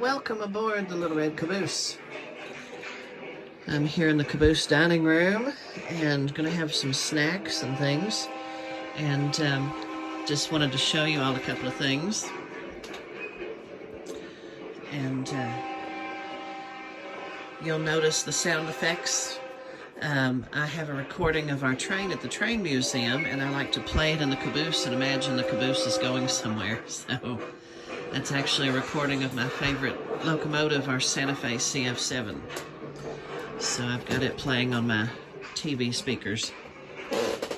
Welcome aboard the Little Red Caboose. I'm here in the Caboose dining room and gonna have some snacks and things, and just wanted to show you all a couple of things. And you'll notice the sound effects. I have a recording of our train at the train museum, and I like to play it in the caboose and imagine the caboose is going somewhere. So that's actually a recording of my favorite locomotive, our Santa Fe CF7. So I've got it playing on my TV speakers.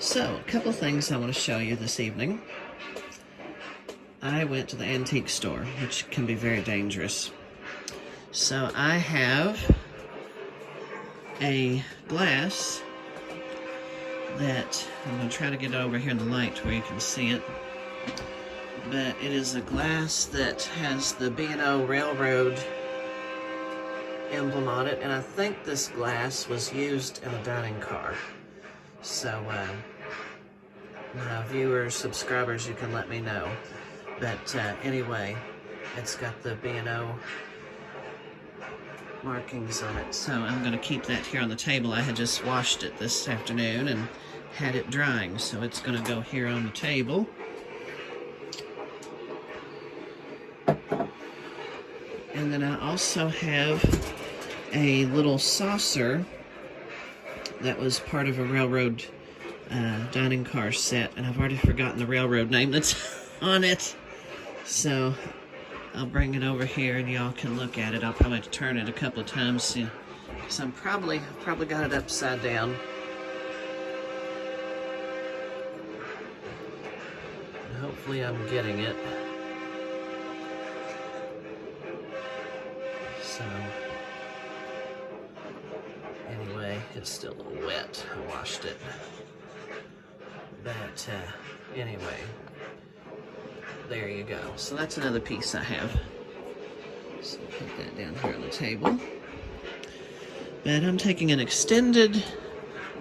So a couple things I want to show you this evening. I went to the antique store, which can be very dangerous. So I have a glass that I'm going to try to get over here in the light where you can see it. But it is a glass that has the B&O Railroad emblem on it, and I think this glass was used in a dining car. So my viewers, subscribers, you can let me know. But anyway, it's got the B&O markings on it. So I'm going to keep that here on the table. I had just washed it this afternoon and had it drying, so it's going to go here on the table. And then I also have a little saucer that was part of a railroad dining car set, and I've already forgotten the railroad name that's on it. So I'll bring it over here and y'all can look at it. I'll probably have to turn it a couple of times because I've probably got it upside down. And hopefully I'm getting it. So anyway, it's still a little wet. I washed it. But anyway, there you go. So that's another piece I have. So put that down here on the table. But I'm taking an extended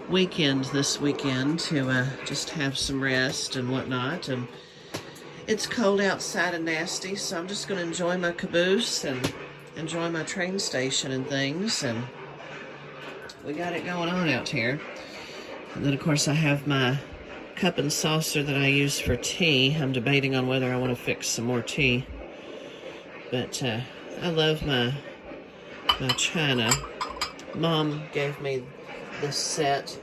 weekend this weekend to just have some rest and whatnot. And it's cold outside and nasty, so I'm just going to enjoy my caboose and enjoy my train station and things. And we got it going on out here. And then, of course, I have my cup and saucer that I use for tea. I'm debating on whether I want to fix some more tea. But I love my china. Mom gave me this set.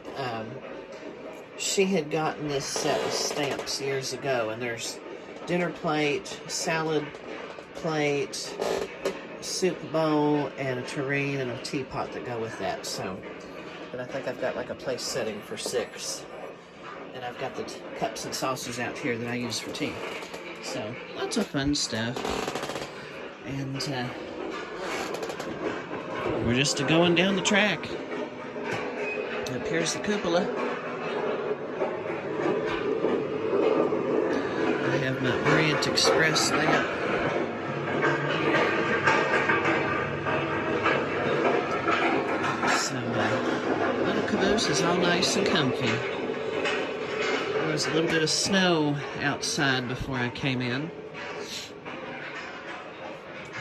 She had gotten this set of stamps years ago, and there's dinner plate, salad plate, soup bowl, and a tureen and a teapot that go with that. So, but I think I've got like a place setting for 6. And I've got the cups and saucers out here that I use for tea. So, lots of fun stuff. And we're just going down the track. Up here's the cupola. I have my Orient Express lamp. So, little caboose is all nice and comfy. There was a little bit of snow outside before I came in.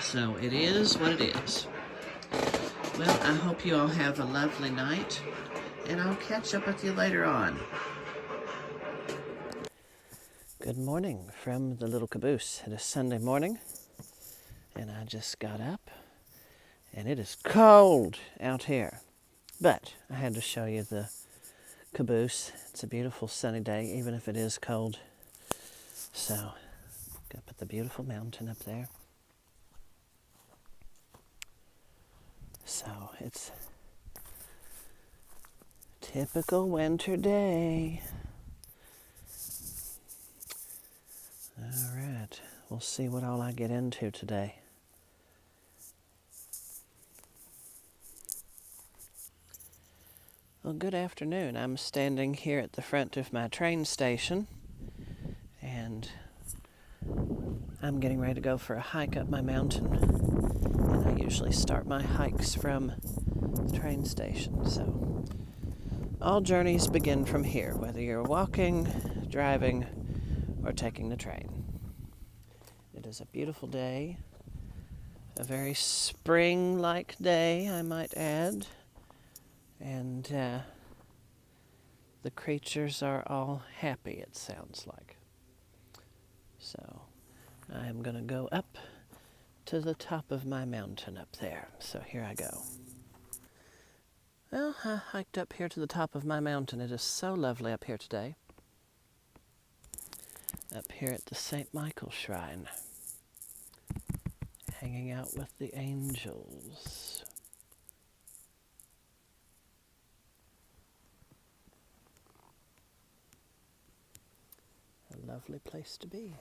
So it is what it is. Well, I hope you all have a lovely night, and I'll catch up with you later on. Good morning from the little caboose. It is Sunday morning, and I just got up, and it is cold out here. But I had to show you the caboose. It's a beautiful sunny day, even if it is cold. So, got to put the beautiful mountain up there. So, it's typical winter day. All right, we'll see what all I get into today. Well, good afternoon. I'm standing here at the front of my train station, and I'm getting ready to go for a hike up my mountain. And I usually start my hikes from the train station. So all journeys begin from here, whether you're walking, driving, or taking the train. It is a beautiful day. A very spring-like day, I might add. And the creatures are all happy, it sounds like. So I am going to go up to the top of my mountain up there. So here I go. Well, I hiked up here to the top of my mountain. It is so lovely up here today. Up here at the St. Michael Shrine. Hanging out with the angels. A lovely place to be.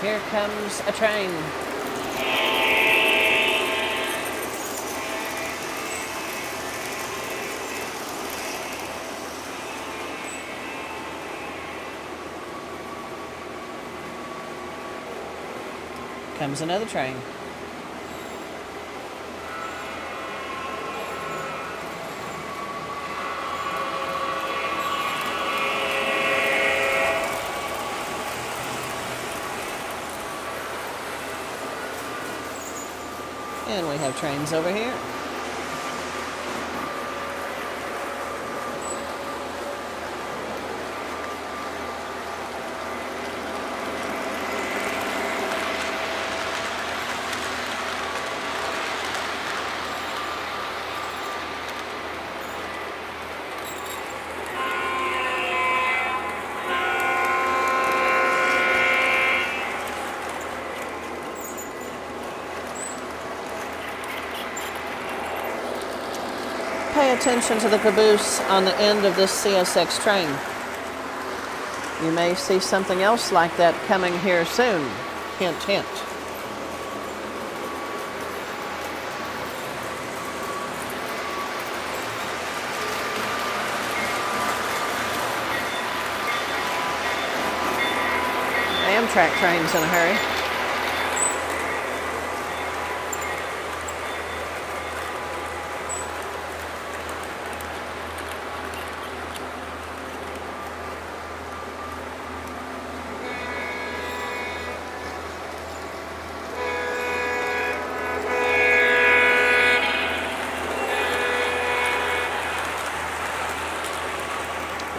Here comes a train. Comes another train. And we have trains over here. Pay attention to the caboose on the end of this CSX train. You may see something else like that coming here soon. Hint, hint. Amtrak train's in a hurry.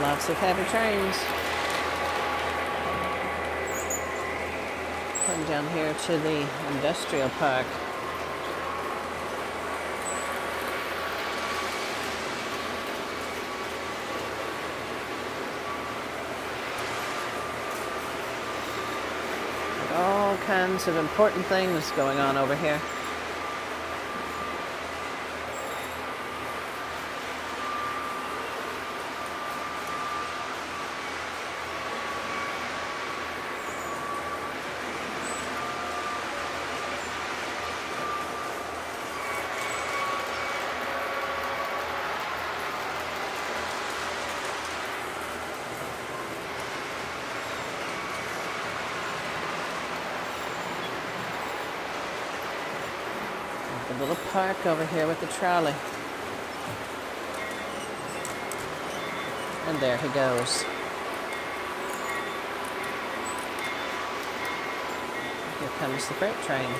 Lots of heavy trains. Come down here to the industrial park. All kinds of important things going on over here. A little park over here with the trolley. And there he goes. Here comes the freight train.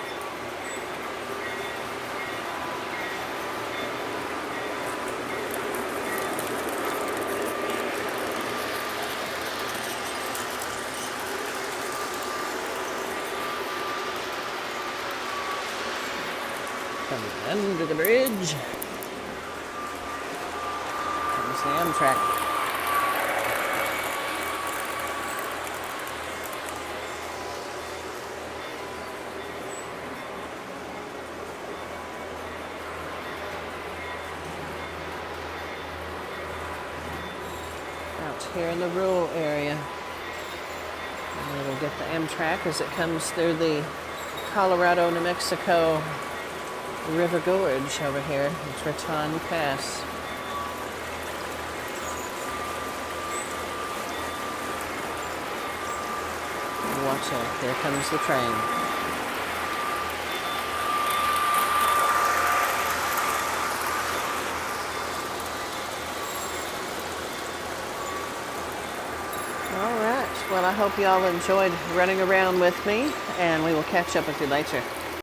Coming under the bridge. Comes the Amtrak. Out here in the rural area. And we'll get the Amtrak as it comes through the Colorado, New Mexico River Gorge over here, the Triton Pass. Watch out, here comes the train. All right. Well, I hope y'all enjoyed running around with me, and we will catch up with you later.